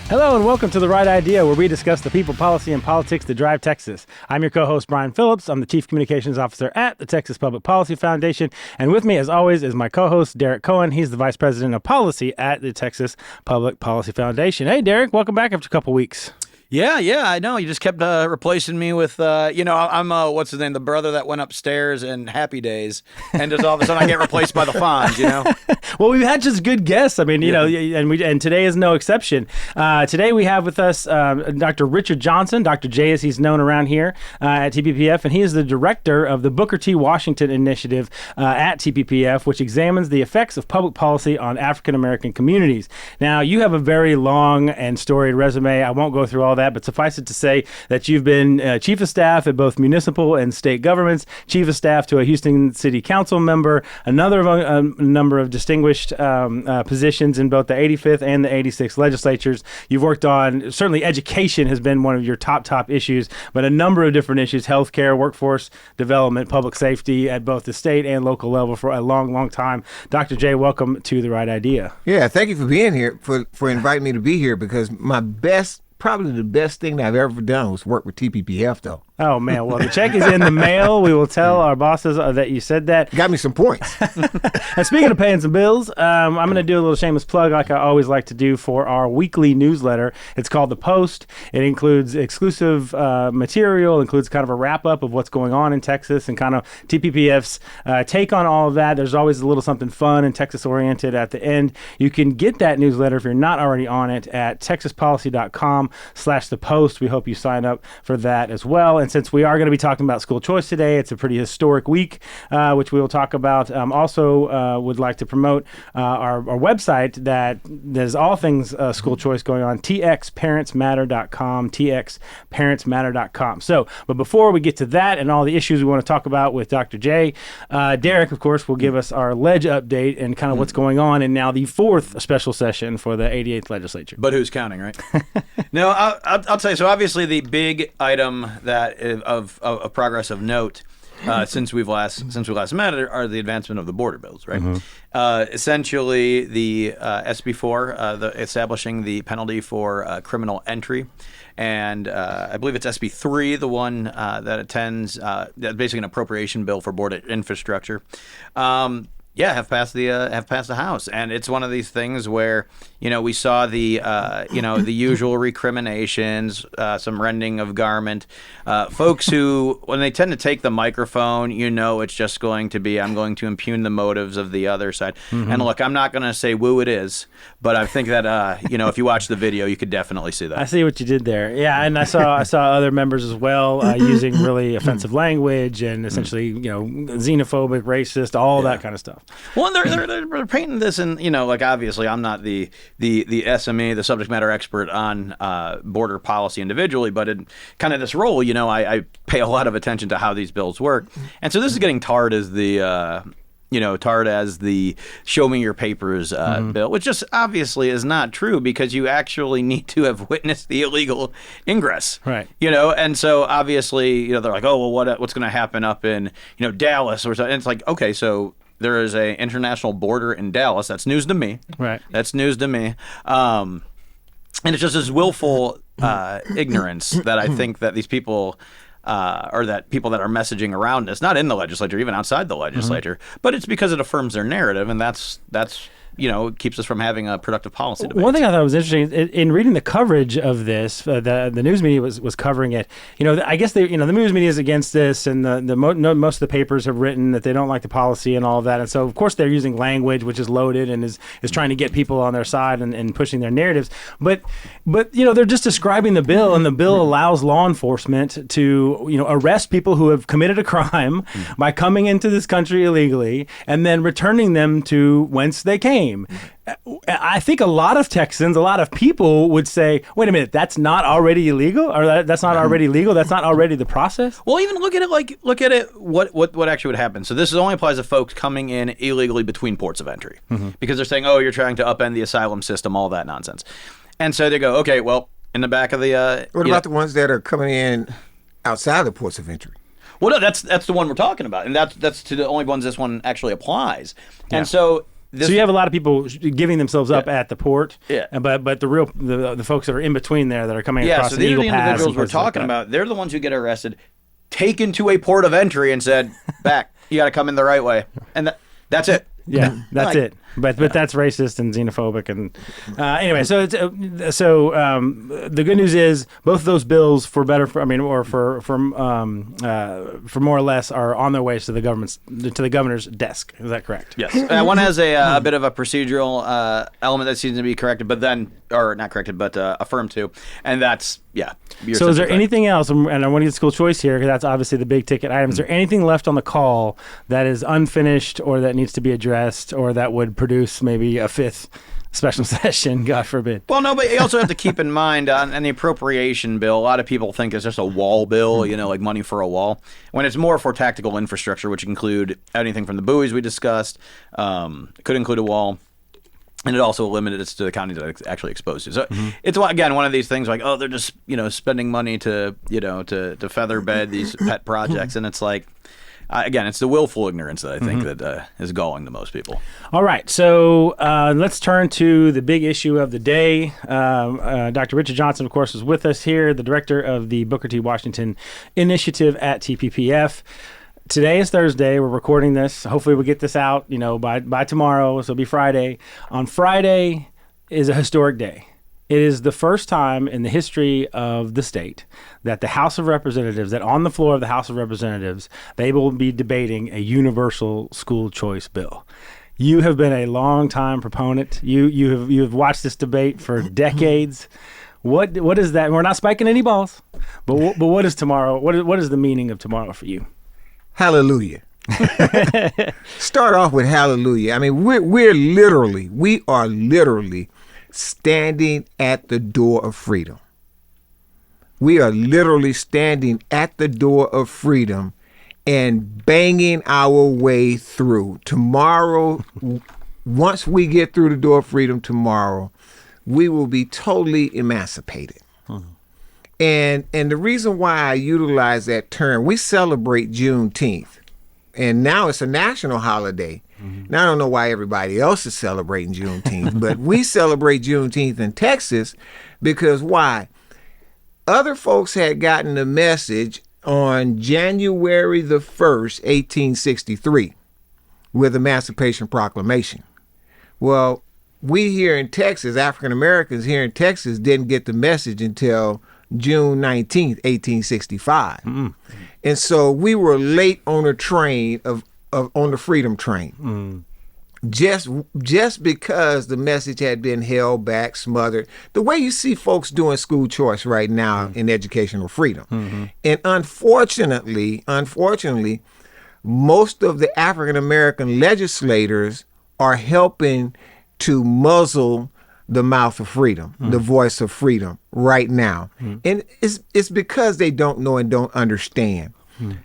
Hello and welcome to The Right Idea, where we discuss the people, policy, and politics that drive Texas. I'm your co-host, Brian Phillips. I'm the Chief Communications Officer at the Texas Public Policy Foundation. And with me, as always, is my co-host, Derek Cohen. He's the Vice President of Policy at the Texas Public Policy Foundation. Hey, Derek, welcome back after a couple weeks. Yeah, I know. You just kept replacing me with, I'm, what's his name, the brother that went upstairs in Happy Days, and just all of a sudden I get replaced by the Fonz, you know? Well, we've had just good guests. I mean, and today is no exception. Today we have with us Dr. Richard Johnson, Dr. J as he's known around here at TPPF, and he is the director of the Booker T. Washington Initiative at TPPF, which examines the effects of public policy on African-American communities. Now, you have a very long and storied resume. I won't go through all that, but suffice it to say that you've been chief of staff at both municipal and state governments, chief of staff to a Houston City Council member, a number of distinguished positions in both the 85th and the 86th legislatures. You've worked on, certainly education has been one of your top issues, but a number of different issues, healthcare, workforce development, public safety at both the state and local level for a long time. Dr. J, welcome to The Right Idea. Yeah, thank you for being here, for inviting me to be here, because probably the best thing that I've ever done was work with TPPF, though. Oh, man. Well, the check is in the mail. We will tell our bosses that you said that. Got me some points. And speaking of paying some bills, I'm going to do a little shameless plug like I always like to do for our weekly newsletter. It's called The Post. It includes exclusive material, includes kind of a wrap-up of what's going on in Texas and kind of TPPF's take on all of that. There's always a little something fun and Texas-oriented at the end. You can get that newsletter if you're not already on it at texaspolicy.com/thepost. We hope you sign up for that as well. And since we are going to be talking about school choice today, it's a pretty historic week, which we will talk about. Also, would like to promote our website that there's all things school choice going on, txparentsmatter.com, txparentsmatter.com. So, but before we get to that and all the issues we want to talk about with Dr. J, Derek, of course, will give us our ledge update and kind of what's going on in now the fourth special session for the 88th legislature. But who's counting, right? No, I'll tell you. So obviously the big item that of progress of note since we last met are the advancement of the border bills, right? Mm-hmm. Essentially, the SB4, establishing the penalty for criminal entry, and I believe it's SB3, the one that attends basically an appropriation bill for border infrastructure. Have passed the House, and it's one of these things where we saw the the usual recriminations, some rending of garment, folks who when they tend to take the microphone, it's just going to be I'm going to impugn the motives of the other side. Mm-hmm. And look, I'm not going to say woo it is, but I think that if you watch the video, you could definitely see that. I see what you did there. Yeah, and I saw other members as well using really offensive language and essentially xenophobic, racist, all that kind of stuff. Well, they're painting this in, obviously I'm not the SME, the subject matter expert on border policy individually, but in kind of this role, I pay a lot of attention to how these bills work. And so this is getting tarred as the show me your papers bill, which just obviously is not true because you actually need to have witnessed the illegal ingress. Right. And so obviously, they're like, oh, well, what's going to happen up in, Dallas or something. And it's like, okay, so there is a international border in Dallas. That's news to me. Right. That's news to me. And it's just this willful ignorance that I think that these people or that people that are messaging around us, not in the legislature, even outside the legislature, but it's because it affirms their narrative, and that's keeps us from having a productive policy debate. One thing I thought was interesting in reading the coverage of this, the news media was covering it. I guess the news media is against this, and most of the papers have written that they don't like the policy and all of that. And so, of course, they're using language which is loaded and is trying to get people on their side and pushing their narratives. But they're just describing the bill, and the bill allows law enforcement to arrest people who have committed a crime by coming into this country illegally and then returning them to whence they came. I think a lot of Texans, a lot of people would say, wait a minute, that's not already illegal? Or that's not already legal? That's not already the process? Well, even look at it what actually would happen. So this only applies to folks coming in illegally between ports of entry. Mm-hmm. Because they're saying, oh, you're trying to upend the asylum system, all that nonsense. And so they go, okay, well, in the back of the... what about the ones that are coming in outside the ports of entry? Well, no, that's the one we're talking about. And that's to the only ones this one actually applies. Yeah. And so... So you have a lot of people giving themselves up at the port, but the folks that are in between there that are coming across so the these are Eagle the Pass individuals we're talking about. They're the ones who get arrested, taken to a port of entry, and said, "Back, you got to come in the right way," and that's it. Yeah, that's it. But that's racist and xenophobic. And anyway, so the good news is both of those bills, for more or less, are on their way to the governor's desk. Is that correct? Yes. One has a bit of a procedural element that needs to be corrected, but then, or not corrected, but affirmed to, and that's So is there anything else? And I want to get school choice here because that's obviously the big ticket item. Is there anything left on the call that is unfinished or that needs to be addressed or that would produce maybe a fifth special session, God forbid? Well, no, but you also have to keep in mind on the appropriation bill, a lot of people think it's just a wall bill, like money for a wall, when it's more for tactical infrastructure, which include anything from the buoys we discussed, could include a wall. And it also limited it to the counties that it's actually exposed to. So it's, again, one of these things like, they're just, spending money to feather bed these pet projects. And it's like, again, it's the willful ignorance that I think that is galling to most people. All right. So let's turn to the big issue of the day. Dr. Richard Johnson, of course, is with us here, the director of the Booker T. Washington Initiative at TPPF. Today is Thursday. We're recording this. Hopefully we'll get this out, by tomorrow. So it'll be Friday. On Friday is a historic day. It is the first time in the history of the state that the House of Representatives, that on the floor of the House of Representatives, they will be debating a universal school choice bill. You have been a long-time proponent. You have watched this debate for decades. What is that? We're not spiking any balls, but what is tomorrow? What is the meaning of tomorrow for you? Hallelujah. Start off with hallelujah. I mean, we are literally standing at the door of freedom. We are literally standing at the door of freedom and banging our way through. Tomorrow, once we get through the door of freedom tomorrow, we will be totally emancipated. And the reason why I utilize that term, we celebrate Juneteenth, and now it's a national holiday. Now, I don't know why everybody else is celebrating Juneteenth, but we celebrate Juneteenth in Texas because why? Other folks had gotten the message on January the 1st, 1863, with the Emancipation Proclamation. Well, we here in Texas, African Americans here in Texas, didn't get the message until June 19th, 1865. And so we were late on the train on the freedom train. Just because the message had been held back, smothered, the way you see folks doing school choice right now in educational freedom. And unfortunately, most of the African American legislators are helping to muzzle the mouth of freedom, the voice of freedom right now. And it's because they don't know and don't understand.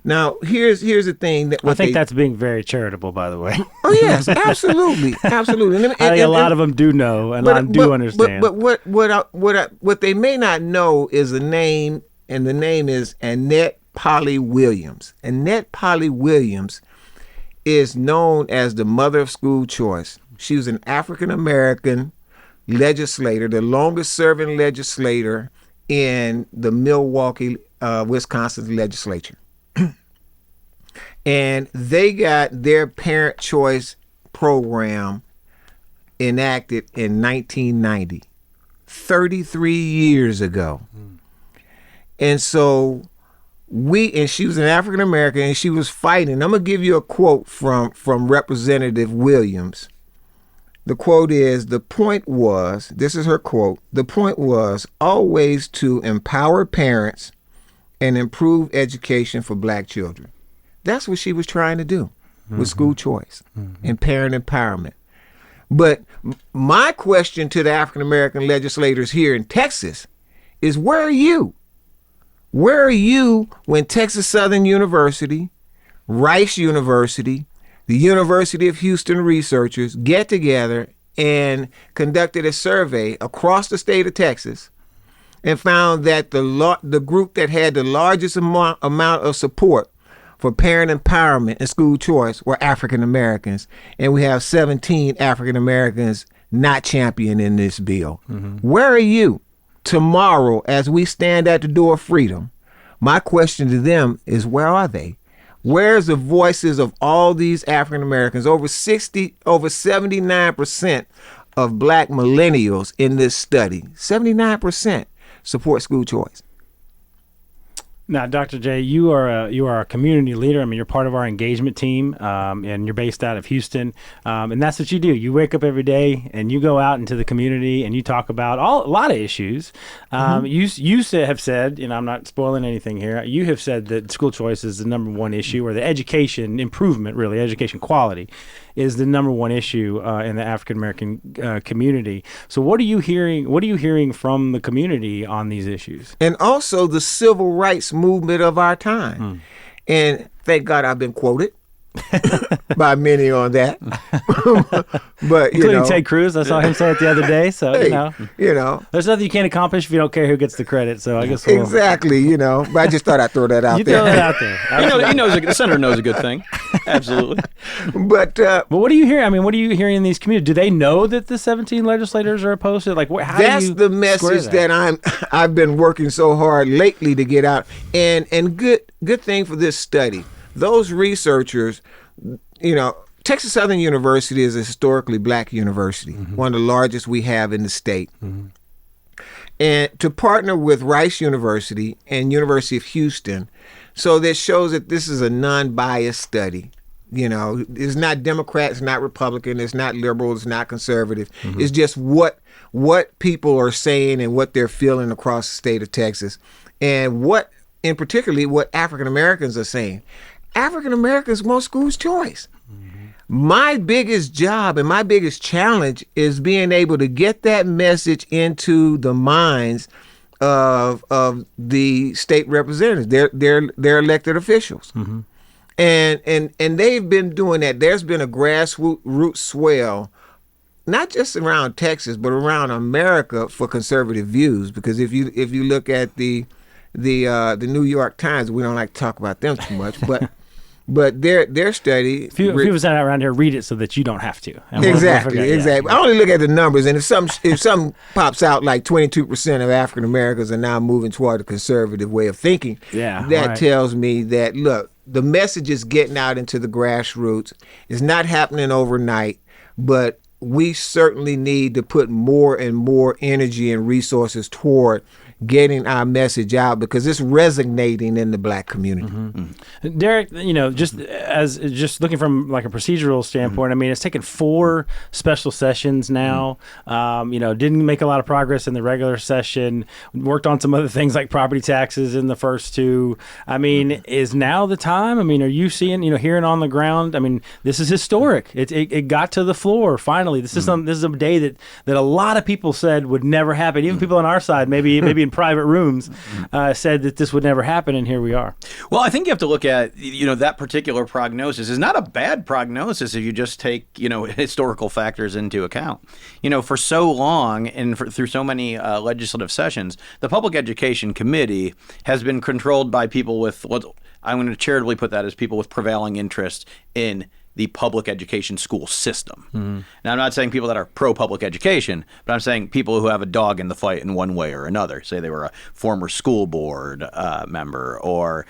Now, here's the thing that I think that's being very charitable, by the way. Oh yes, absolutely, absolutely. I think a lot of them do know and understand. But what they may not know is a name, and the name is Annette Polly Williams. Annette Polly Williams is known as the mother of school choice. She was an African American legislator, the longest serving legislator in the Milwaukee, Wisconsin legislature. And they got their parent choice program enacted in 1990, 33 years ago. And so she was an African American, and she was fighting. I'm gonna give you a quote from Representative Williams. The quote is, this is her quote, the point was always to empower parents and improve education for black children. That's what she was trying to do with school choice and parent empowerment. But my question to the African American legislators here in Texas is, where are you? Where are you when Texas Southern University, Rice University, the University of Houston researchers get together and conducted a survey across the state of Texas and found that the group that had the largest amount of support for parent empowerment and school choice were African Americans, and we have 17 African Americans not championing this bill. Where are you tomorrow as we stand at the door of freedom? My question to them is, where are they? Where's the voices of all these African Americans? Over 79% of black millennials in this study, 79% support school choice. Now, Dr. J, you are a community leader. I mean, you're part of our engagement team, and you're based out of Houston, and that's what you do. You wake up every day and you go out into the community and you talk about a lot of issues. You have said, I'm not spoiling anything here. You have said that school choice is the number one issue, or the education improvement, really, education quality, is the number one issue in the African American community. So what are you hearing? What are you hearing from the community on these issues? And also the civil rights movement of our time. And thank God I've been quoted by many on that. But including Ted Cruz. I saw him say it the other day. So hey, there's nothing you can't accomplish if you don't care who gets the credit. So I guess exactly. But I just thought I'd throw that out you there. Throw that out there. The senator knows a good thing. Absolutely. But what do you hear? I mean, what are you hearing in these communities? Do they know that the 17 legislators are opposed to it? Like, how that's do you the message that I've been working so hard lately to get out. And good thing for this study. Those researchers, Texas Southern University is a historically black university, one of the largest we have in the state. And to partner with Rice University and University of Houston, so that shows that this is a non-biased study. It's not Democrat, it's not Republican, it's not liberal, it's not conservative. It's just what people are saying and what they're feeling across the state of Texas, and in particularly what African Americans are saying. African Americans want school choice. My biggest job and my biggest challenge is being able to get that message into the minds of the state representatives, their elected officials. And they've been doing that. There's been a grassroots swell, not just around Texas, but around America for conservative views. Because if you look at the New York Times, we don't like to talk about them too much, but their study. If people sent around here, read it so that you don't have to. Exactly. I only look at the numbers, and if some pops out like 22% of African Americans are now moving toward a conservative way of thinking, that tells me that, look, the message is getting out into the grassroots. It's not happening overnight, but we certainly need to put more and more energy and resources toward getting our message out, because it's resonating in the black community. Derek, just looking from like a procedural standpoint, I mean, it's taken 4 special sessions now. Didn't make a lot of progress in the regular session. Worked on some other things like property taxes in the first 2. I mean, is now the time? I mean, are you seeing, hearing on the ground? I mean, this is historic. It got to the floor finally. This is a day that a lot of people said would never happen. Even people on our side, maybe in private rooms, said that this would never happen, and here we are. Well, I think you have to look at, that particular prognosis is not a bad prognosis if you just take, historical factors into account. For so long and through so many legislative sessions, the Public Education Committee has been controlled by people with what I'm going to charitably put that as people with prevailing interest in the public education school system. Now, I'm not saying people that are pro-public education, but I'm saying people who have a dog in the fight in one way or another. Say they were a former school board member, or,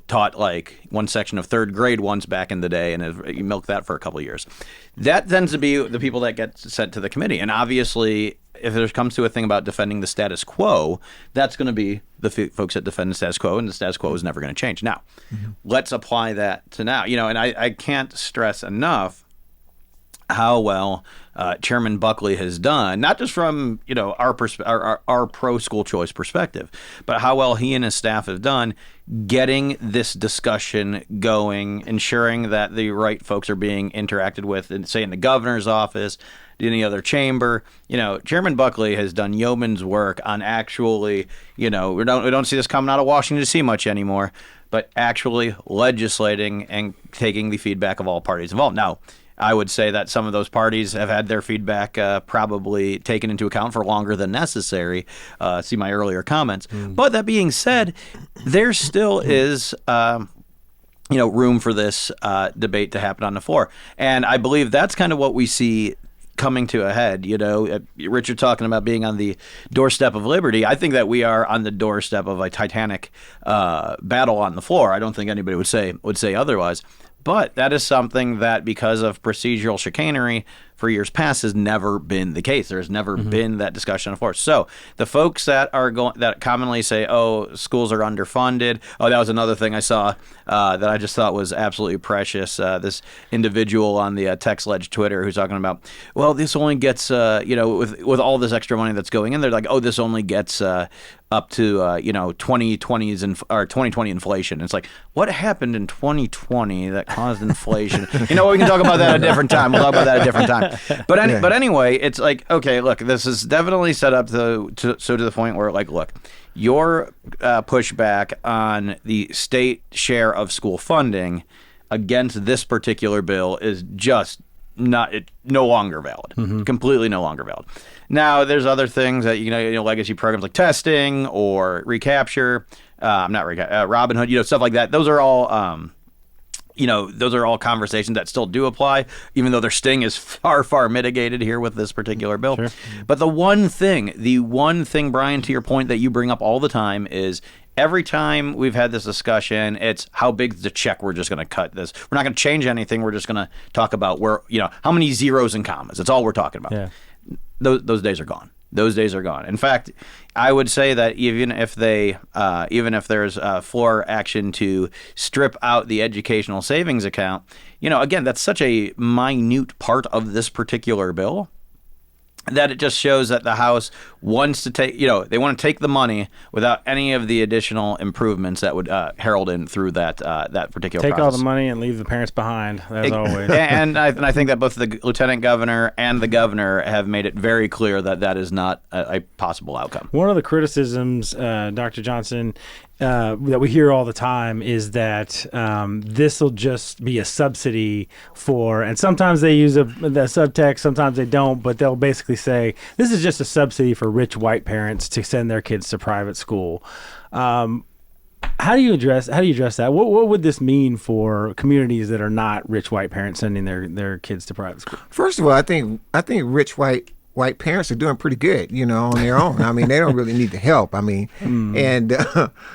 taught like one section of 3rd grade once back in the day, and you milk that for a couple of years. That tends to be the people that get sent to the committee. And obviously, if there comes to a thing about defending the status quo, that's going to be the folks that defend the status quo, and the status quo is never going to change. Now, let's apply that to now. And I can't stress enough how well Chairman Buckley has done, not just from our pro school choice perspective, but how well he and his staff have done getting this discussion going, ensuring that the right folks are being interacted with, and say in the governor's office, any other chamber. Chairman Buckley has done yeoman's work on actually, we don't see this coming out of Washington D.C. much anymore, but actually legislating and taking the feedback of all parties involved. Now, I would say that some of those parties have had their feedback probably taken into account for longer than necessary. See my earlier comments. But that being said, there still is room for this debate to happen on the floor. And I believe that's kind of what we see coming to a head. Richard talking about being on the doorstep of liberty. I think that we are on the doorstep of a titanic battle on the floor. I don't think anybody would say otherwise. But that is something that, because of procedural chicanery for years past, has never been the case. There has never been that discussion on the floor. So the folks that commonly say, "Oh, schools are underfunded." Oh, that was another thing I saw that I just thought was absolutely precious. This individual on the Text Ledge Twitter who's talking about, well, this only gets with all this extra money that's going in, they're like, oh, this only gets up to 2020s or 2020 inflation. It's like, what happened in 2020 that caused inflation? We can talk about that at a different time. We'll talk about that at a different time. But anyway, it's like, okay, look, this is definitely set up to the point where, like, look, your pushback on the state share of school funding against this particular bill is just no longer valid. Completely no longer valid. Now, there's other things that legacy programs like testing or recapture, Robinhood, stuff like that. Those are all conversations that still do apply, even though their sting is far, far mitigated here with this particular bill. Sure. But the one thing, Brian, to your point that you bring up all the time is, every time we've had this discussion, it's how big's the check we're just going to cut this. We're not going to change anything. We're just going to talk about how many zeros and commas. That's all we're talking about. Yeah. Those days are gone. Those days are gone. In fact, I would say that even if there's floor action to strip out the educational savings account, again, that's such a minute part of this particular bill that it just shows that the House wants to take, they want to take the money without any of the additional improvements that would herald in through that particular process. Take all the money and leave the parents behind, as always. And I think that both the lieutenant governor and the governor have made it very clear that that is not a possible outcome. One of the criticisms, Dr. Johnson, that we hear all the time is that this will just be a subsidy for, and sometimes they use the subtext, sometimes they don't, but they'll basically say this is just a subsidy for rich white parents to send their kids to private school. How do you address that? What would this mean for communities that are not rich white parents sending their kids to private school? First of all, I think rich white parents are doing pretty good, on their own. I mean, they don't really need the help. I mean, and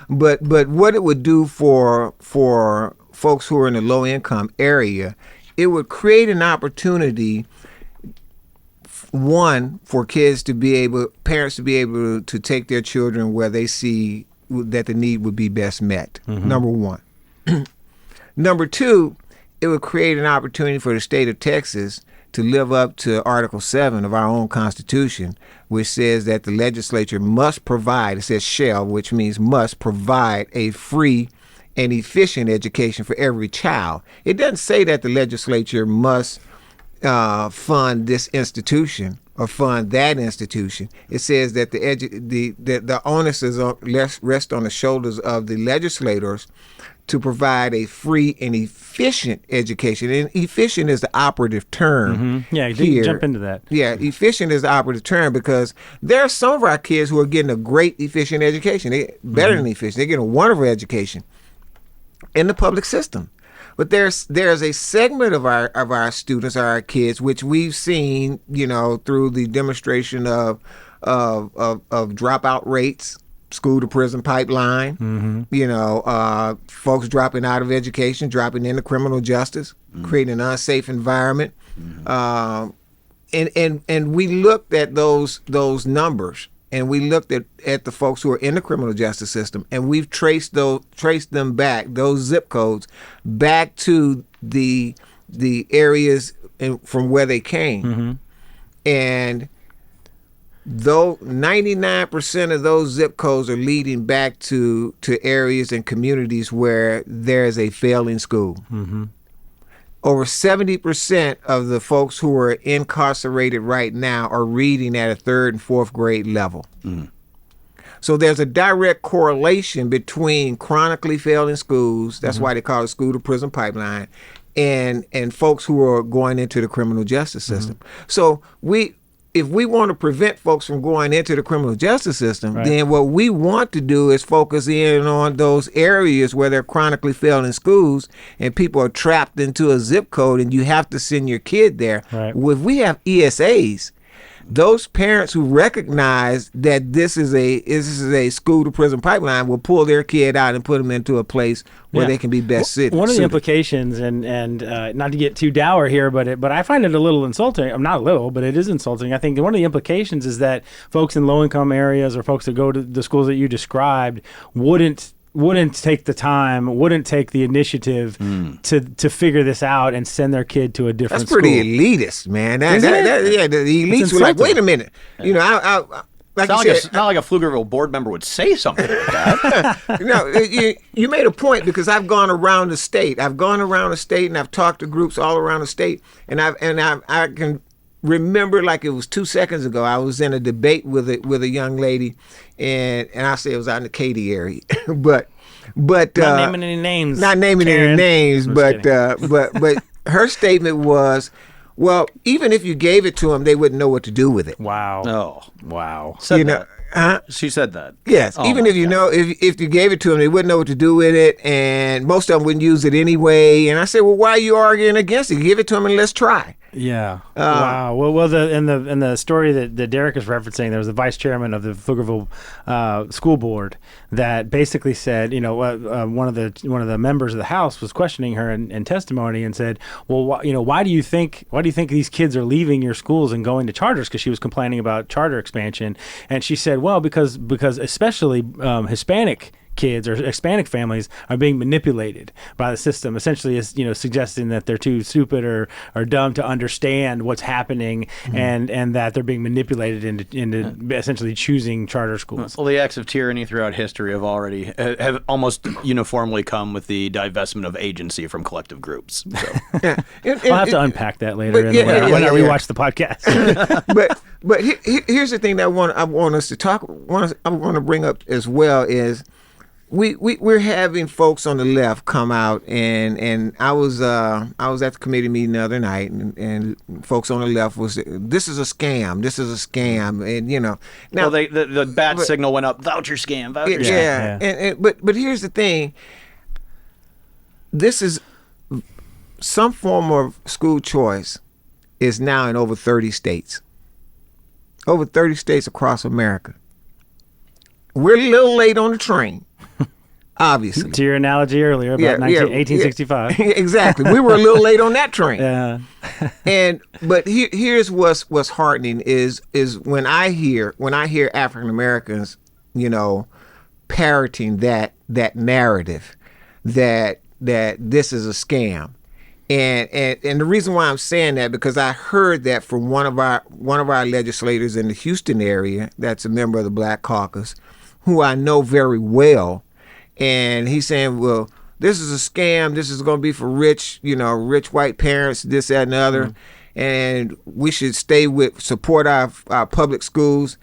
but what it would do for folks who are in the low income area, it would create an opportunity, one, for parents to be able to take their children where they see that the need would be best met. Number one. Number two, it would create an opportunity for the state of Texas to live up to Article 7 of our own Constitution, which says that the legislature must provide, it says shall, which means must provide a free and efficient education for every child. It doesn't say that the legislature must fund this institution or fund that institution. It says that the onus rests on the shoulders of the legislators to provide a free and efficient education. And efficient is the operative term. Yeah, here. Jump into that. Yeah, efficient is the operative term because there are some of our kids who are getting a great, efficient education. Better than efficient. They're getting a wonderful education in the public system. But there's a segment of our students, our kids, which we've seen, through the demonstration of dropout rates, school to prison pipeline, folks dropping out of education, dropping into criminal justice, creating an unsafe environment. And we looked at those numbers, and we looked at the folks who are in the criminal justice system, and we've traced them back, those zip codes, back to the areas from where they came. And though 99% of those zip codes are leading back to areas and communities where there is a failing school. Over 70% of the folks who are incarcerated right now are reading at a 3rd and 4th grade level. So there's a direct correlation between chronically failing schools, that's why they call it school to prison pipeline, and folks who are going into the criminal justice system. So if we want to prevent folks from going into the criminal justice system, Right. then what we want to do is focus in on those areas where they're chronically failing schools and people are trapped into a zip code and you have to send your kid there. Right. Well, if we have ESAs, those parents who recognize that this is a school to prison pipeline will pull their kid out and put them into a place where Yeah. they can be best suited. One of the implications, and not to get too dour here, but I find it a little insulting. I'm not a little, but it is insulting. I think one of the implications is that folks in low-income areas or folks that go to the schools that you described wouldn't take the time, wouldn't take the initiative to figure this out and send their kid to a different That's pretty school. elitist, man. Isn't it? Yeah, the elites were like, insulting. wait a minute. You know, I like Not you like, said, not like a Pflugerville board member would say something like that. no, you made a point because I've gone around the state. I've gone around the state and I've talked to groups all around the state, and I can remember like it was 2 seconds ago. I was in a debate with a young lady, and I say it was out in the Katy area, but Not naming any names. not naming Karen. any names, I'm but just but her statement was, well, even if you gave it to them, they wouldn't know what to do with it. Wow. Oh, Wow. said You know, that. She said that. Yes, Oh even my if you God. know, if you gave it to them, they wouldn't know what to do with it, and most of them wouldn't use it anyway. And I said, well, why are you arguing against it? Give it to them and let's try. Yeah. Wow. Well, in the story that Derek is referencing, there was the vice chairman of the Pflugerville school board that basically said, one of the members of the House was questioning her in testimony and said, well, why do you think these kids are leaving your schools and going to charters? Because she was complaining about charter expansion, and she said, well, because especially Hispanic kids or Hispanic families are being manipulated by the system, essentially, is suggesting that they're too stupid or dumb to understand what's happening, and that they're being manipulated into essentially choosing charter schools. Well, the acts of tyranny throughout history have almost uniformly come with the divestment of agency from collective groups. So. Yeah. I'll have to unpack that later but yeah, when I yeah. rewatch the podcast. but here's the thing that I want us to talk. I want to bring up as well is we're having folks on the left come out, and I was at the committee meeting the other night, and folks on the left was, this is a scam, and now Well, the bat signal went up. Voucher scam. Voucher scam. yeah. And but here's the thing. This is some form of school choice is now in over 30 states. Over 30 states across America. We're a little late on the train, obviously. To your analogy earlier about 1865. Exactly. We were a little late on that train. Yeah. But here's what's heartening is when I hear African Americans, parroting that narrative that this is a scam. And the reason why I'm saying that, because I heard that from one of our legislators in the Houston area that's a member of the Black Caucus, who I know very well, and he's saying, well, this is a scam. This is going to be for rich white parents, this, that, and the other, and we should support our public schools.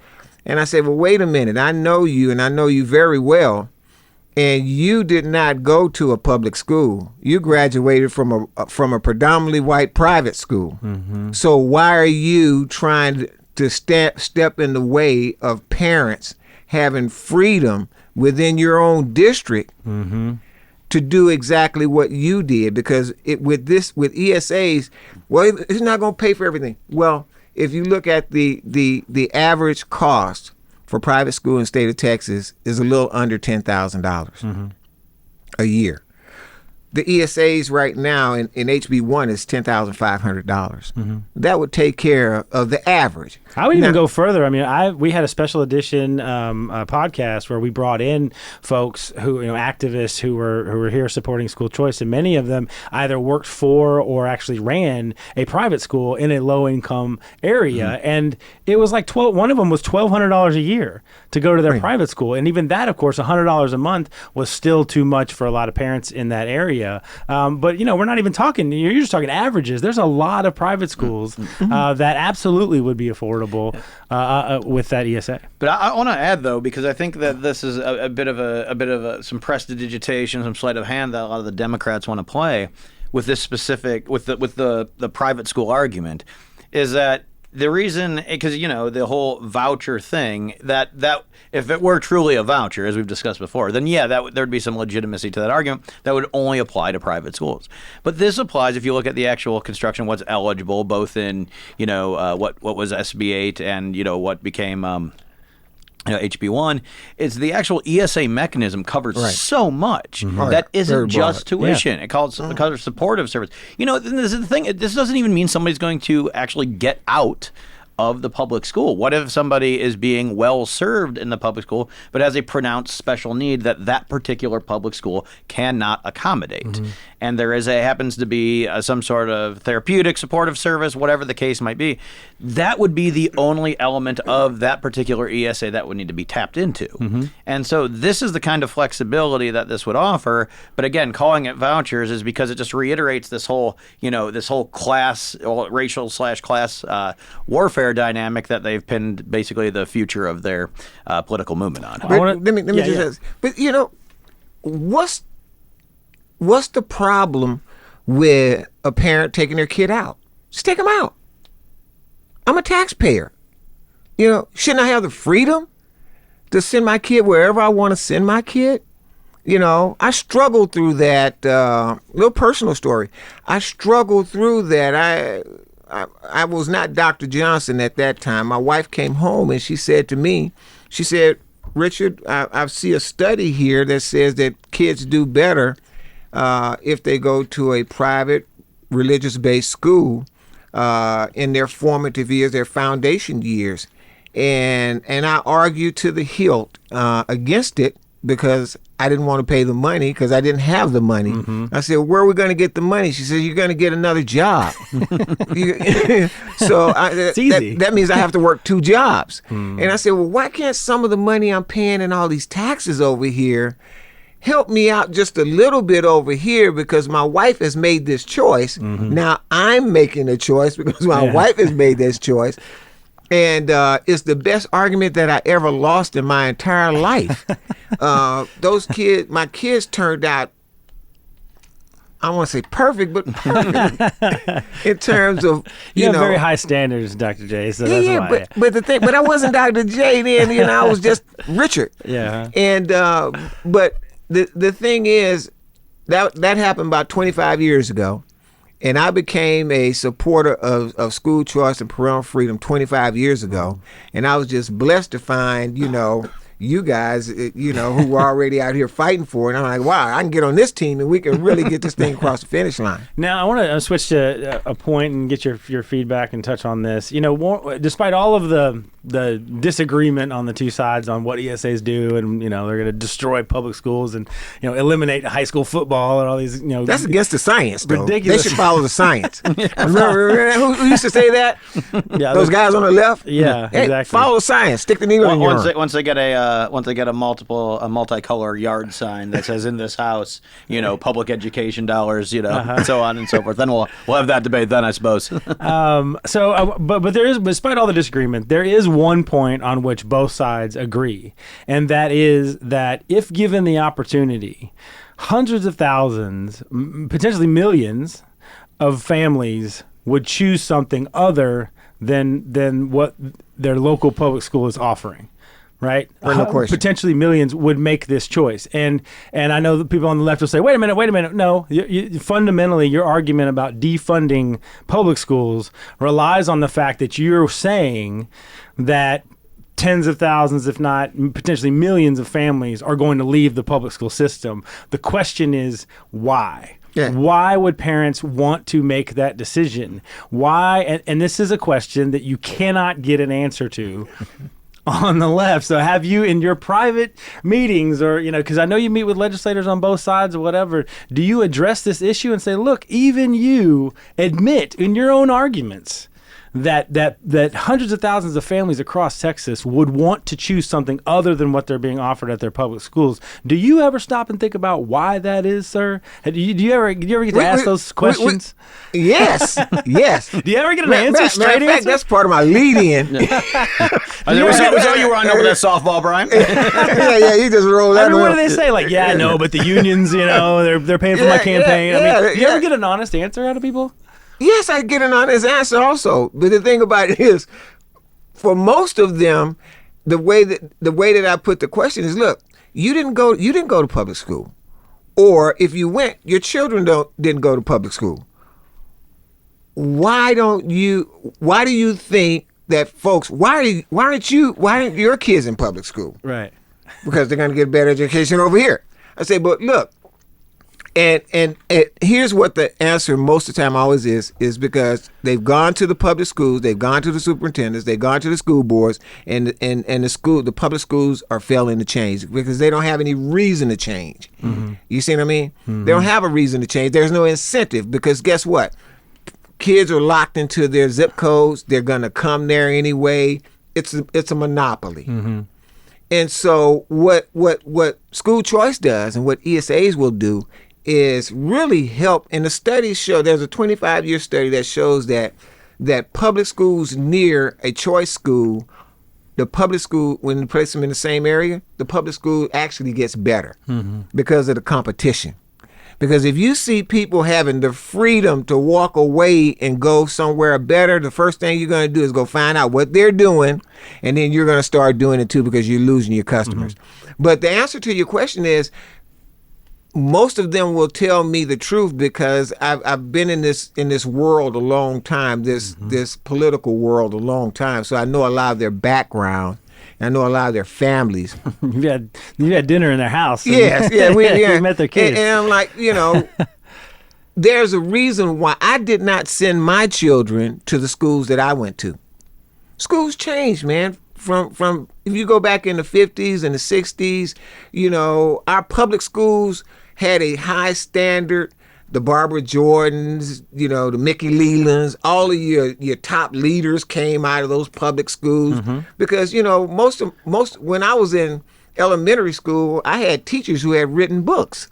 And I said, well, wait a minute. I know you, and I know you very well. And you did not go to a public school. You graduated from a predominantly white private school. Mm-hmm. So why are you trying to step in the way of parents having freedom within your own district to do exactly what you did? Because with ESAs, well, it's not going to pay for everything. Well, if you look at the average cost for private school in the state of Texas is a little under $10,000 a year. The ESAs right now in HB1 is $10,500. That would take care of the average. I would even go further. I mean, we had a special edition podcast where we brought in folks who, activists who were here supporting school choice, and many of them either worked for or actually ran a private school in a low income area, and it was like one of them was $1,200 a year to go to their private school, and even that, of course, $100 a month was still too much for a lot of parents in that area. But we're not even talking. You're just talking averages. There's a lot of private schools that absolutely would be affordable with that ESA. But I want to add, though, because I think that this is a bit of some prestidigitation, some sleight of hand that a lot of the Democrats want to play with this specific with the private school argument, is that the reason, because the whole voucher thing, that if it were truly a voucher, as we've discussed before, then there'd be some legitimacy to that argument. That would only apply to private schools. But this applies if you look at the actual construction, what's eligible, both in what was SB 8 and what became HB1. It's the actual ESA mechanism covers so much that isn't just tuition. It covers supportive service. This is the thing. This doesn't even mean somebody's going to actually get out of the public school. What if somebody is being well served in the public school but has a pronounced special need that particular public school cannot accommodate? And there happens to be some sort of therapeutic supportive service, whatever the case might be. That would be the only element of that particular ESA that would need to be tapped into. And so this is the kind of flexibility that this would offer. But again, calling it vouchers is because it just reiterates this whole class, racial/class warfare dynamic that they've pinned basically the future of their political movement on. Let me just ask. But what's the problem with a parent taking their kid out? Just take them out. I'm a taxpayer. Shouldn't I have the freedom to send my kid wherever I want to send my kid? I struggled through that. Little personal story. I struggled through that. I was not Dr. Johnson at that time. My wife came home and she said to me, Richard, I see a study here that says that kids do better if they go to a private religious-based school in their formative years, their foundation years. And I argued to the hilt against it because I didn't want to pay the money because I didn't have the money. I said, where are we going to get the money? She said, you're going to get another job. So that means I have to work 2 jobs. And I said, well, why can't some of the money I'm paying in all these taxes over here help me out just a little bit over here because my wife has made this choice. Now I'm making a choice because my wife has made this choice. And it's the best argument that I ever lost in my entire life. My kids turned out, I don't want to say perfect, but perfect in terms of, you have very high standards, Dr. J. So that's why. But I wasn't Dr. J then, I was just Richard. Yeah. And, but the thing is, that happened about 25 years ago. And I became a supporter of school choice and parental freedom 25 years ago. And I was just blessed to find, you guys, who were already out here fighting for it. And I'm like, wow, I can get on this team and we can really get this thing across the finish line. Now, I want to switch to a point and get your feedback and touch on this. Despite all of the disagreement on the two sides on what ESAs do, and they're going to destroy public schools and eliminate high school football and all these that's against the science, though. Ridiculous. They should follow the science. Remember who used to say that? Yeah, those guys on the left. Yeah, hey, exactly. Follow the science. Stick the needle in your arm. Once they get a multicolor yard sign that says in this house, public education dollars, and so on and so forth. Then we'll have that debate then, I suppose. But there is, despite all the disagreement, there is one point on which both sides agree, and that is that if given the opportunity, hundreds of thousands, potentially millions of families would choose something other than what their local public school is offering. Right? No question. Potentially millions would make this choice. And I know that people on the left will say, wait a minute. No, fundamentally, your argument about defunding public schools relies on the fact that you're saying that tens of thousands, if not potentially millions of families are going to leave the public school system. The question is, why? Yeah. Why would parents want to make that decision? Why? And this is a question that you cannot get an answer to on the left. So have you, in your private meetings, or because I know you meet with legislators on both sides or whatever, do you address this issue and say, look, even you admit in your own arguments that hundreds of thousands of families across Texas would want to choose something other than what they're being offered at their public schools? Do you ever stop and think about why that is, sir? Do you ever get to ask those questions? Yes, yes. Do you ever get an answer, straight answer? Fact, that's part of my lead-in. Was that you were on over that softball, Brian? yeah, you just rolled that. What do they say? Like, no, but the unions, they're paying for my campaign. You ever get an honest answer out of people? Yes, I get an honest answer also. But the thing about it is, for most of them, the way that I put the question is, look, you didn't go to public school, or if you went, your children didn't go to public school. Why do you think that folks? Why aren't your kids in public school? Right. Because they're going to get a better education over here. I say, but look. And here's what the answer most of the time always is because they've gone to the public schools, they've gone to the superintendents, they've gone to the school boards, and the public schools are failing to change because they don't have any reason to change. Mm-hmm. You see what I mean? Mm-hmm. They don't have a reason to change. There's no incentive because guess what? Kids are locked into their zip codes. They're gonna come there anyway. It's a monopoly. Mm-hmm. And so what school choice does and what ESAs will do is really help. And the studies show, there's a 25-year study that shows that public schools near a choice school, the public school, when you place them in the same area, the public school actually gets better because of the competition. Because if you see people having the freedom to walk away and go somewhere better, the first thing you're going to do is go find out what they're doing, and then you're going to start doing it too because you're losing your customers. But the answer to your question is, most of them will tell me the truth because I've been in this world a long time, this political world a long time. So I know a lot of their background. I know a lot of their families. You had dinner in their house. Yes, we met their kids. And I'm like, there's a reason why I did not send my children to the schools that I went to. Schools changed, man. From if you go back in the 50s and the 60s, our public schools had a high standard. The Barbara Jordans, the Mickey Lelands, all of your top leaders came out of those public schools because most when I was in elementary school, I had teachers who had written books,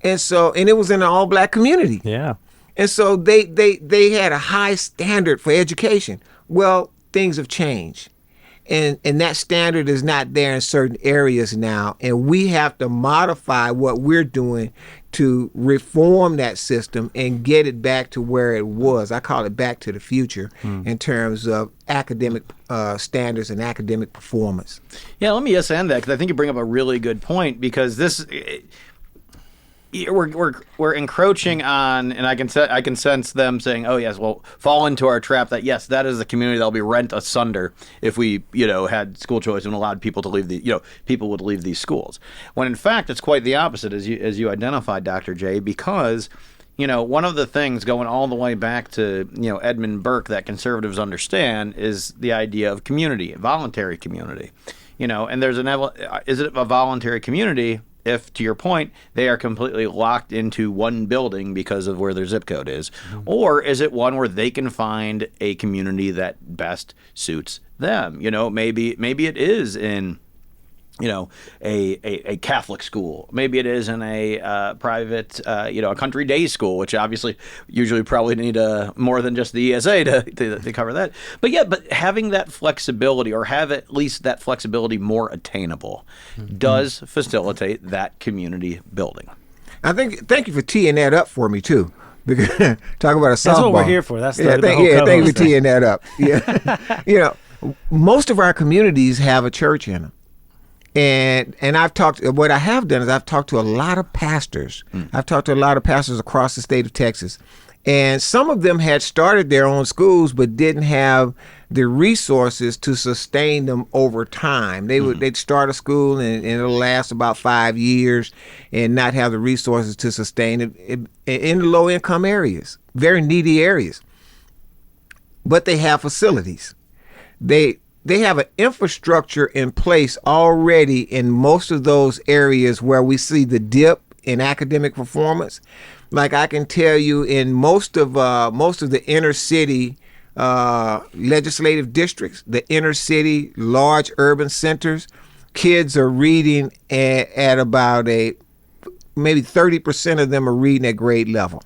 and it was in an all-black community. Yeah, and so they had a high standard for education. Well, things have changed. And that standard is not there in certain areas now. And we have to modify what we're doing to reform that system and get it back to where it was. I call it back to the future in terms of academic standards and academic performance. Yeah, let me just end that because I think you bring up a really good point because we're encroaching on, and I can sense them saying, "Oh yes, well, fall into our trap." That yes, that is a community that'll be rent asunder if we, had school choice and allowed people to leave people would leave these schools. When in fact, it's quite the opposite, as you identified, Dr. J, because one of the things going all the way back to Edmund Burke that conservatives understand is the idea of community, voluntary community. And there's is it a voluntary community? If, to your point, they are completely locked into one building because of where their zip code is? Or is it one where they can find a community that best suits them? Maybe it is in, a Catholic school. Maybe it is in a private, a country day school, which obviously usually probably need more than just the ESA to cover that. But having that flexibility, or have at least that flexibility more attainable, does facilitate that community building. Thank you for teeing that up for me too. Because talk about a softball. That's what we're here for. That's the whole thank you for teeing that up. Yeah, most of our communities have a church in them. And what I have done is I've talked to a lot of pastors. I've talked to a lot of pastors across the state of Texas. And some of them had started their own schools but didn't have the resources to sustain them over time. They'd start a school and it'll last about 5 years and not have the resources to sustain it in the low income areas, very needy areas. But they have facilities. They have an infrastructure in place already in most of those areas where we see the dip in academic performance. Like I can tell you, in most of the inner city legislative districts, the inner city large urban centers, kids are reading at about maybe 30% of them are reading at grade level.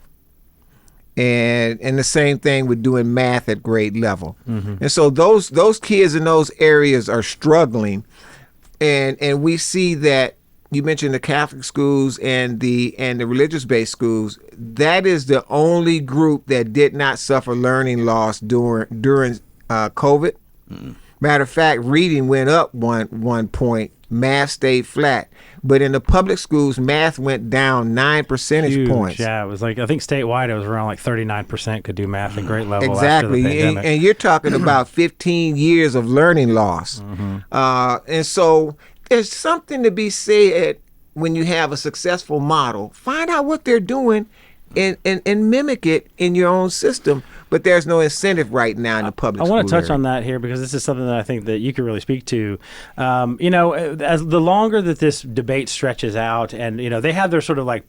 And the same thing with doing math at grade level. And so those kids in those areas are struggling, and we see that you mentioned the Catholic schools and the religious-based schools. That is the only group that did not suffer learning loss during COVID. Matter of fact, reading went up one point, math stayed flat. But in the public schools, math went down 9 percentage Huge. points. Yeah, it was like, I think statewide it was around like 39% could do math at grade level after Exactly. the pandemic. And you're talking about 15 years of learning loss. And so there's something to be said when you have a successful model. Find out what they're doing and mimic it in your own system. But there's no incentive right now in the public school I want to touch area. on that here because this is something that I think that you could really speak to. As the longer that this debate stretches out, and they have their sort of like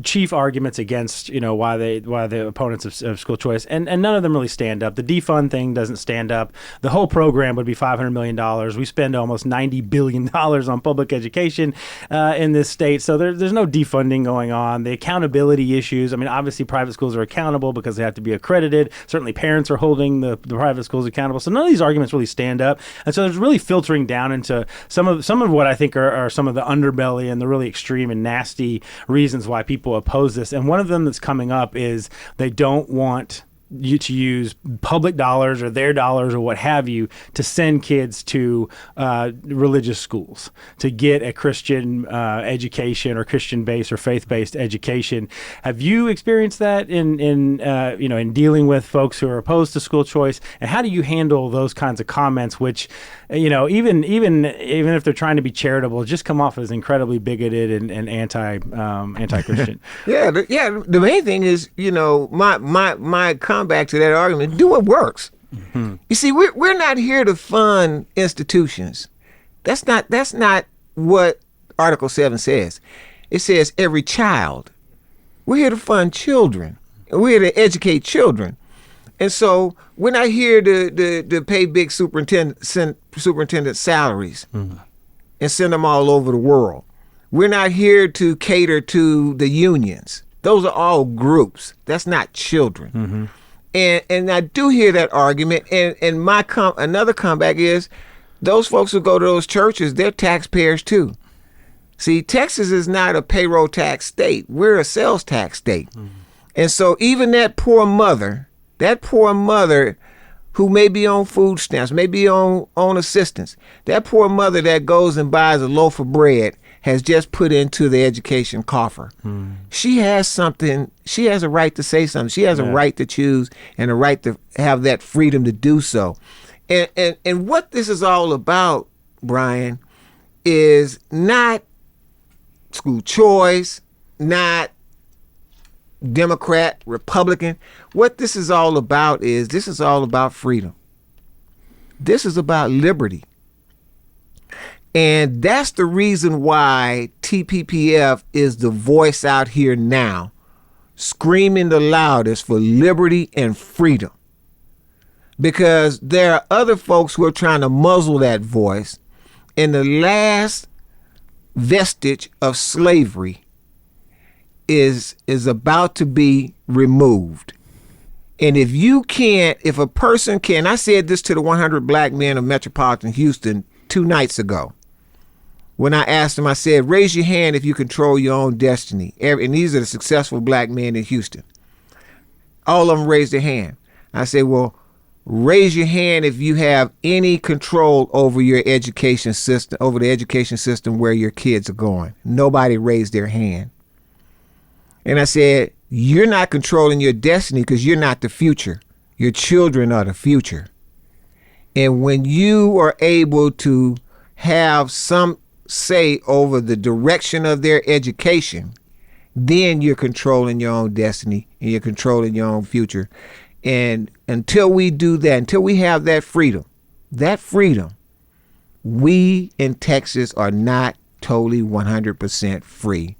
chief arguments against why the opponents of school choice, and none of them really stand up. The defund thing doesn't stand up. The whole program would be $500 million. We spend almost $90 billion on public education in this state, so there's no defunding going on. The accountability issues. I mean, obviously private schools are accountable because they have to be accredited. Certainly parents are holding the private schools accountable. So none of these arguments really stand up. And so there's really filtering down into some of what I think are some of the underbelly and the really extreme and nasty reasons why people oppose this. And one of them that's coming up is they don't want you to use public dollars or their dollars or what have you to send kids to religious schools to get a Christian education or Christian-based or faith-based education. Have you experienced that in dealing with folks who are opposed to school choice? And how do you handle those kinds of comments, which even if they're trying to be charitable, just come off as incredibly bigoted and anti-Christian? The main thing is, my comeback to that argument: do what works. You see, we're not here to fund institutions. That's not what Article 7 says. It says every child. We're here to fund children. We're here to educate children. And so we're not here to pay big superintendent salaries and send them all over the world. We're not here to cater to the unions. Those are all groups. That's not children. And I do hear that argument. And another comeback is those folks who go to those churches, they're taxpayers too. See, Texas is not a payroll tax state. We're a sales tax state. And so even that poor mother who may be on food stamps, may be on assistance, that poor mother that goes and buys a loaf of bread has just put into the education coffer. She has something. She has a right to say something. She has a right to choose and a right to have that freedom to do so. And what this is all about, Brian, is not school choice, not Democrat, Republican. What this is all about is this is all about freedom. This is about liberty. And that's the reason why TPPF is the voice out here now, screaming the loudest for liberty and freedom. Because there are other folks who are trying to muzzle that voice. And the last vestige of slavery is about to be removed. And if a person can, I said this to the 100 black men of metropolitan Houston 2 nights ago. When I asked them, I said, raise your hand if you control your own destiny. And these are the successful black men in Houston. All of them raised their hand. I said, well, raise your hand if you have any control over your education system, over the education system where your kids are going. Nobody raised their hand. And I said, you're not controlling your destiny because you're not the future. Your children are the future. And when you are able to have some say over the direction of their education, then you're controlling your own destiny and you're controlling your own future. And until we do that, until we have that freedom, we in Texas are not totally 100% free.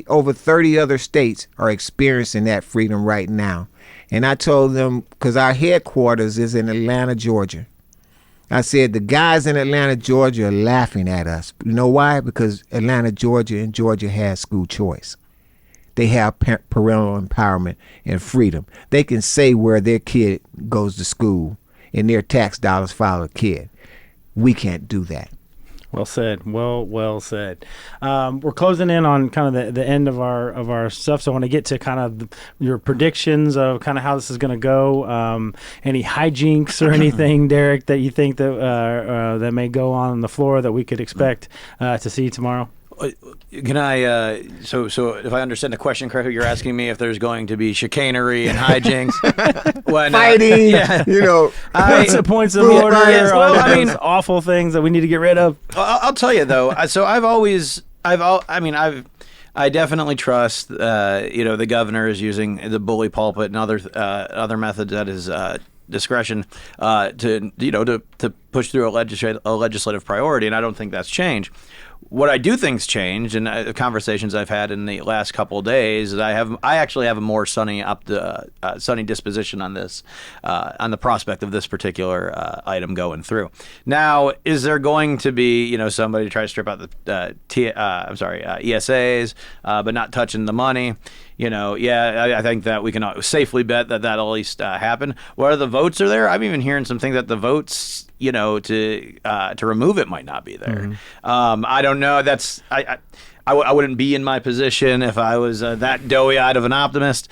Over 30 other states are experiencing that freedom right now. And I told them, because our headquarters is in Atlanta, Georgia. I said, the guys in Atlanta, Georgia are laughing at us. You know why? Because Atlanta, Georgia, and Georgia has school choice. They have parental empowerment and freedom. They can say where their kid goes to school and their tax dollars follow a kid. We can't do that. Well said. Well said. We're closing in on kind of the end of our stuff, so I want to get to kind of your predictions of kind of how this is going to go. Any hijinks or anything, Derek, that you think that may go on the floor that we could expect to see tomorrow? Can I? So if I understand the question correctly, you're asking me if there's going to be chicanery and hijinks, fighting. Yeah. Points of order. Yes, well, I mean, awful things that we need to get rid of. I'll tell you though. So I definitely trust, the governor is using the bully pulpit and other methods at his discretion to push through a legislative priority, and I don't think that's changed. What I do think's changed, and the conversations I've had in the last couple of days, is I actually have a more sunny disposition on this, on the prospect of this particular item going through. Now, is there going to be somebody try to strip out the ESAs, but not touching the money? I think that we can safely bet that that'll at least happen. Whether the votes are there, I'm even hearing some things that the votes, to remove it might not be there. Mm-hmm. I don't know. I wouldn't be in my position if I was that doughy-eyed of an optimist.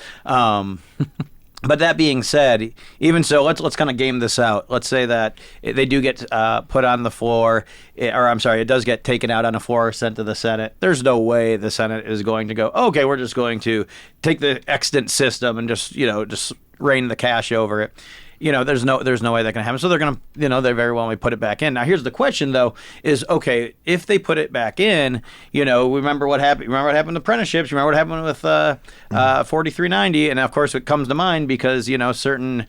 But that being said, even so, let's kind of game this out. Let's say that they do get put on the floor, it does get taken out on the floor, sent to the Senate. There's no way the Senate is going to go, okay, we're just going to take the extant system and just rain the cash over it. There's no way that can happen. So they're going to, they very well may put it back in. Now, here's the question, though, is, okay, if they put it back in, remember what happened? Remember what happened with apprenticeships? Remember what happened with 4390? And, of course, it comes to mind because, certain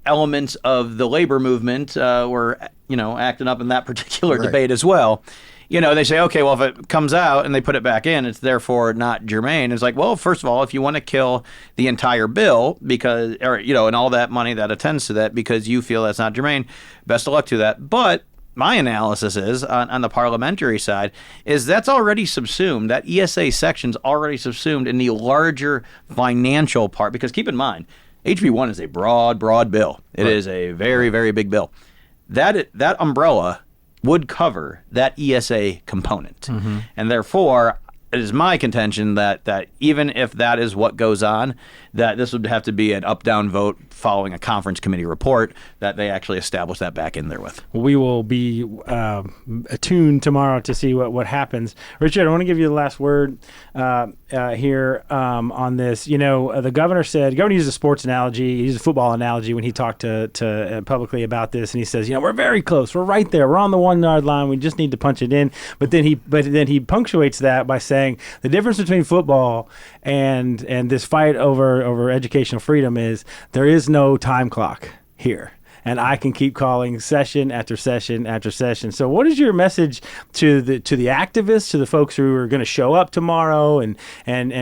elements of the labor movement were, acting up in that particular debate as well. They say, okay, well, if it comes out and they put it back in, it's therefore not germane. It's like, well, first of all, if you want to kill the entire bill and all that money that attends to that because you feel that's not germane, best of luck to that. But my analysis is, on the parliamentary side, is that's already subsumed. That ESA section's already subsumed in the larger financial part. Because keep in mind, HB1 is a broad bill. It is a very, very big bill. That umbrella would cover that ESA component. Mm-hmm. And therefore, it is my contention that even if that is what goes on, that this would have to be an up-down vote following a conference committee report that they actually establish that back in there with. We will be attuned tomorrow to see what happens. Richard, I want to give you the last word here on this. The governor used a sports analogy, he used a football analogy when he talked to publicly about this, and he says, we're very close, we're right there, we're on the 1 yard line, we just need to punch it in. But then he punctuates that by saying the difference between football and this fight over educational freedom is there is no time clock here. And I can keep calling session after session after session. So what is your message to the activists, to the folks who are going to show up tomorrow and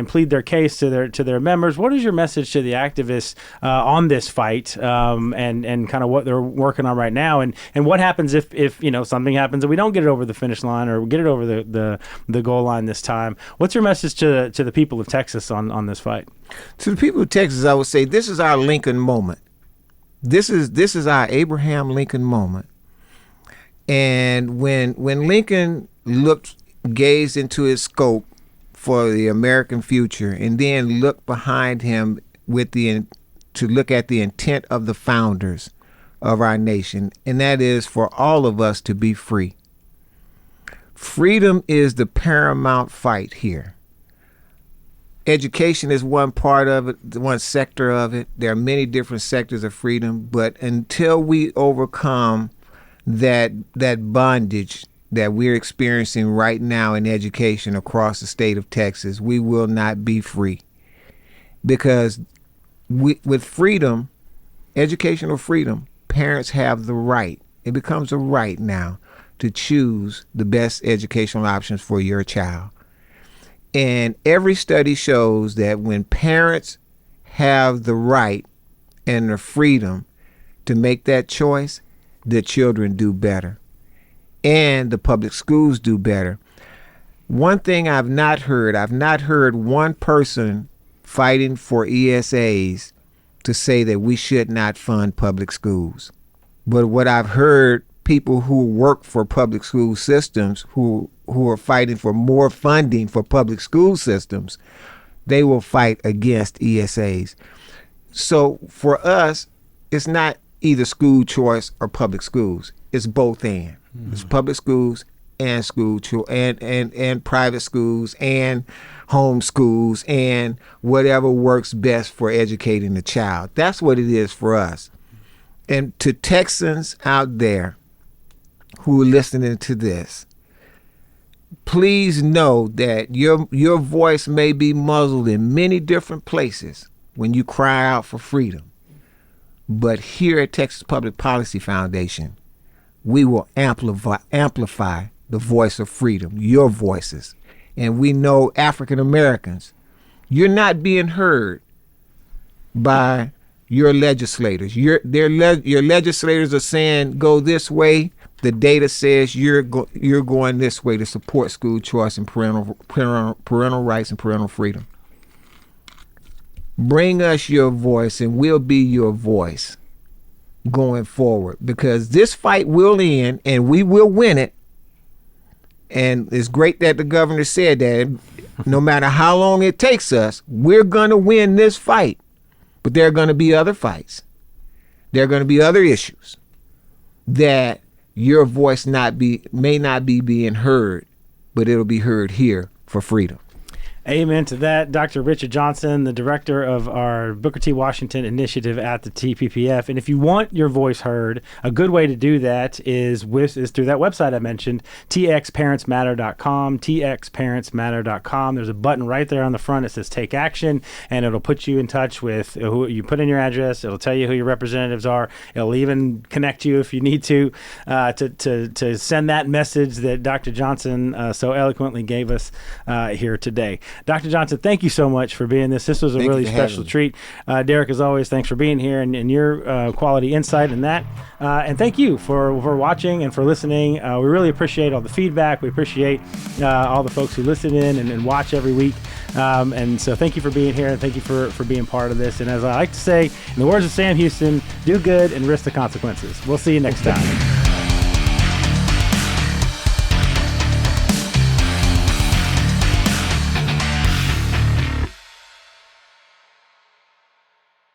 plead their case to their members? What is your message to the activists on this fight and kind of what they're working on right now? And what happens if something happens and we don't get it over the finish line or get it over the goal line this time? What's your message to the people of Texas on this fight? To the people of Texas, I would say this is our Lincoln moment. This is our Abraham Lincoln moment. And when Lincoln gazed into his scope for the American future and then looked behind him to look at the intent of the founders of our nation, and that is for all of us to be free. Freedom is the paramount fight here. Education is one part of it, one sector of it. There are many different sectors of freedom, but until we overcome that bondage that we're experiencing right now in education across the state of Texas, we will not be free. Because with freedom, educational freedom, parents have the right. It becomes a right now to choose the best educational options for your child. And every study shows that when parents have the right and the freedom to make that choice, the children do better. And the public schools do better. One thing I've not heard one person fighting for ESAs to say that we should not fund public schools. But what I've heard people who work for public school systems, who are fighting for more funding for public school systems, they will fight against ESAs. So for us, it's not either school choice or public schools. It's both and. It's public schools and and private schools and home schools and whatever works best for educating the child. That's what it is for us. And to Texans out there who are listening to this, please know that your voice may be muzzled in many different places when you cry out for freedom. But here at Texas Public Policy Foundation, we will amplify the voice of freedom, your voices. And we know African Americans, you're not being heard by your legislators. Your legislators are saying go this way. The data says you're going this way to support school choice and parental rights and parental freedom. Bring us your voice and we'll be your voice going forward, because this fight will end and we will win it. And it's great that the governor said that no matter how long it takes us, we're going to win this fight. But there are going to be other fights. There are going to be other issues that your voice may not be being heard, but it'll be heard here for freedom. Amen to that. Dr. Richard Johnson, the director of our Booker T. Washington initiative at the TPPF. And if you want your voice heard, a good way to do that is through that website I mentioned, txparentsmatter.com, txparentsmatter.com. There's a button right there on the front that says Take Action, and it'll put you in touch with who you put in your address. It'll tell you who your representatives are. It'll even connect you if you need to send that message that Dr. Johnson so eloquently gave us here today. Dr. Johnson, thank you so much for being this. This was a really special treat. Derek, as always, thanks for being here and your quality insight in that. And thank you for watching and for listening. We really appreciate all the feedback. We appreciate all the folks who listen in and watch every week. And so thank you for being here and thank you for being part of this. And as I like to say, in the words of Sam Houston, do good and risk the consequences. We'll see you next time.